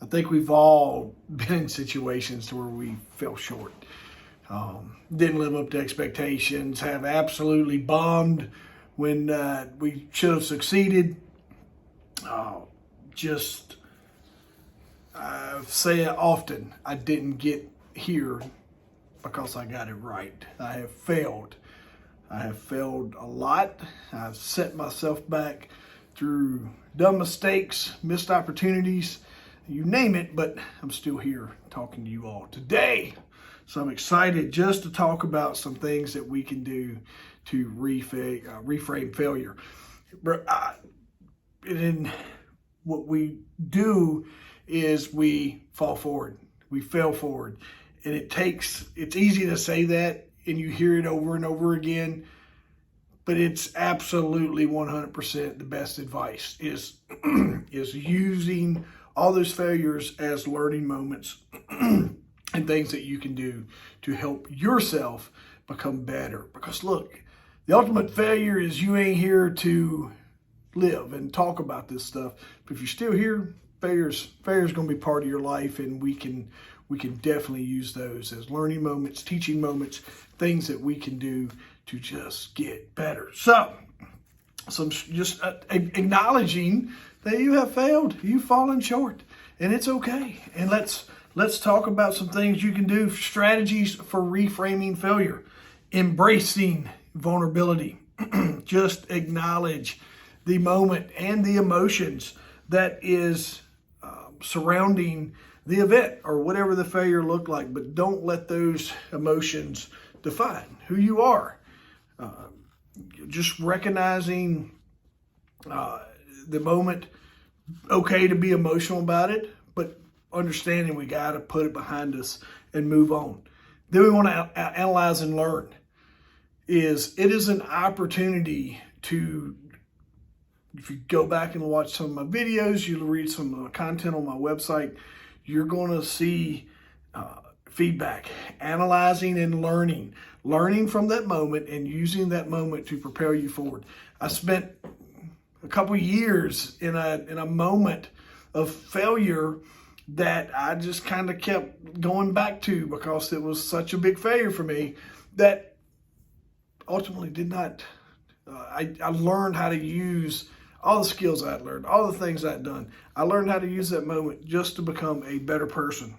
think we've all been in situations to where we fell short. Didn't live up to expectations, have absolutely bombed when we should have succeeded. I say it often, I didn't get here because I got it right. I have failed. I have failed a lot. I've set myself back through dumb mistakes, missed opportunities, you name it, but I'm still here talking to you all today. So I'm excited just to talk about some things that we can do to reframe failure. And what we do is we fall forward, we fail forward. And it's easy to say that and you hear it over and over again, but it's absolutely 100% the best advice is using all those failures as learning moments and things that you can do to help yourself become better. Because look, the ultimate failure is you ain't here to live and talk about this stuff. But if you're still here, failure's going to be part of your life, and we can definitely use those as learning moments, teaching moments, things that we can do to just get better. So, just acknowledging that you have failed, you've fallen short, and it's okay. And let's talk about some things you can do, strategies for reframing failure, embracing vulnerability. Just acknowledge the moment and the emotions that is surrounding the event or whatever the failure looked like, but don't let those emotions define who you are. Just recognizing the moment, okay to be emotional about it, but understanding we got to put it behind us and move on. Then we want to analyze and learn. It is an opportunity to, if you go back and watch some of my videos, you'll read some content on my website, you're going to see feedback, analyzing and learning from that moment and using that moment to propel you forward. I spent a couple years in a moment of failure that I just kind of kept going back to because it was such a big failure for me that ultimately did not, I learned how to use all the skills I'd learned, all the things I'd done. I learned how to use that moment just to become a better person.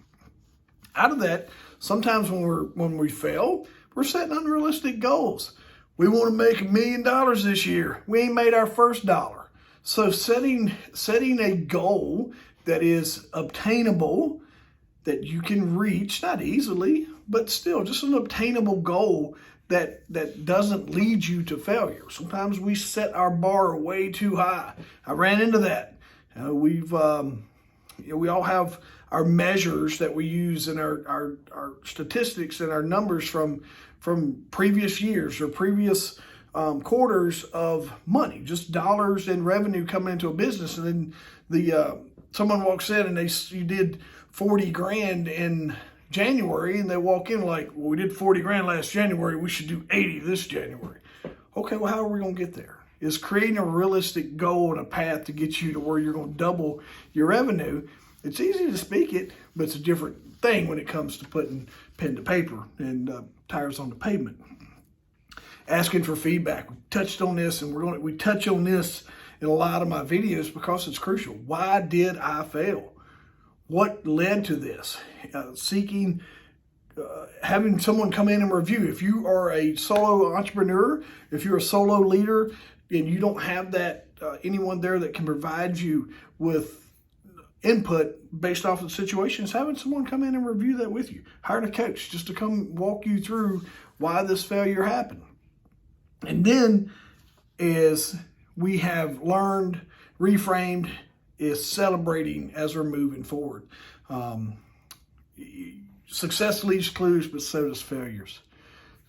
Out of that, sometimes when we fail, we're setting unrealistic goals. We want to make $1 million this year. We ain't made our first dollar. So setting a goal that is obtainable, that you can reach, not easily, but still just an obtainable goal that doesn't lead you to failure. Sometimes we set our bar way too high. I ran into that. We all have our measures that we use in our statistics and our numbers from previous years or previous quarters of money, just dollars and revenue coming into a business. And then someone walks in and you did 40 grand in January, and they walk in like, well, we did 40 grand last January, we should do 80 this January. Okay, well, how are we going to get there? Is creating a realistic goal and a path to get you to where you're going to double your revenue. It's easy to speak it, but it's a different thing when it comes to putting pen to paper and tires on the pavement. Asking for feedback. We touched on this, and we touch on this in a lot of my videos because it's crucial. Why did I fail? What led to this? Having someone come in and review. If you are a solo entrepreneur, if you're a solo leader, and you don't have that anyone there that can provide you with input based off of the situation, is having someone come in and review that with you. Hire a coach just to come walk you through why this failure happened. And then, as we have learned, reframed, is celebrating as we're moving forward. Success leaves clues, but so does failures.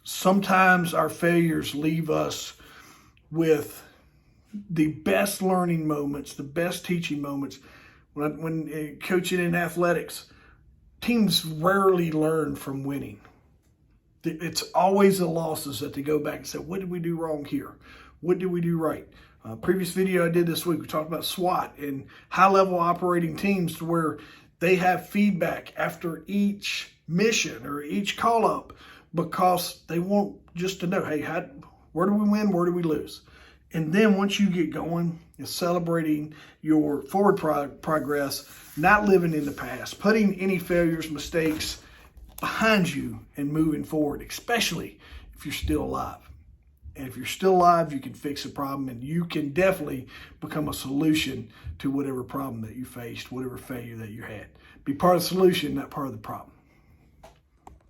Sometimes our failures leave us with the best learning moments, the best teaching moments. When coaching in athletics, teams rarely learn from winning. It's always the losses that they go back and say, what did we do wrong here? What did we do right? Previous video I did this week, we talked about SWOT and high-level operating teams, to where They have feedback after each mission or each call up because they want just to know, hey, where do we win? Where do we lose? And then once you get going, is celebrating your forward progress, not living in the past, putting any failures, mistakes behind you and moving forward, especially if you're still alive. And if you're still alive, you can fix a problem, and you can definitely become a solution to whatever problem that you faced, whatever failure that you had. Be part of the solution, not part of the problem.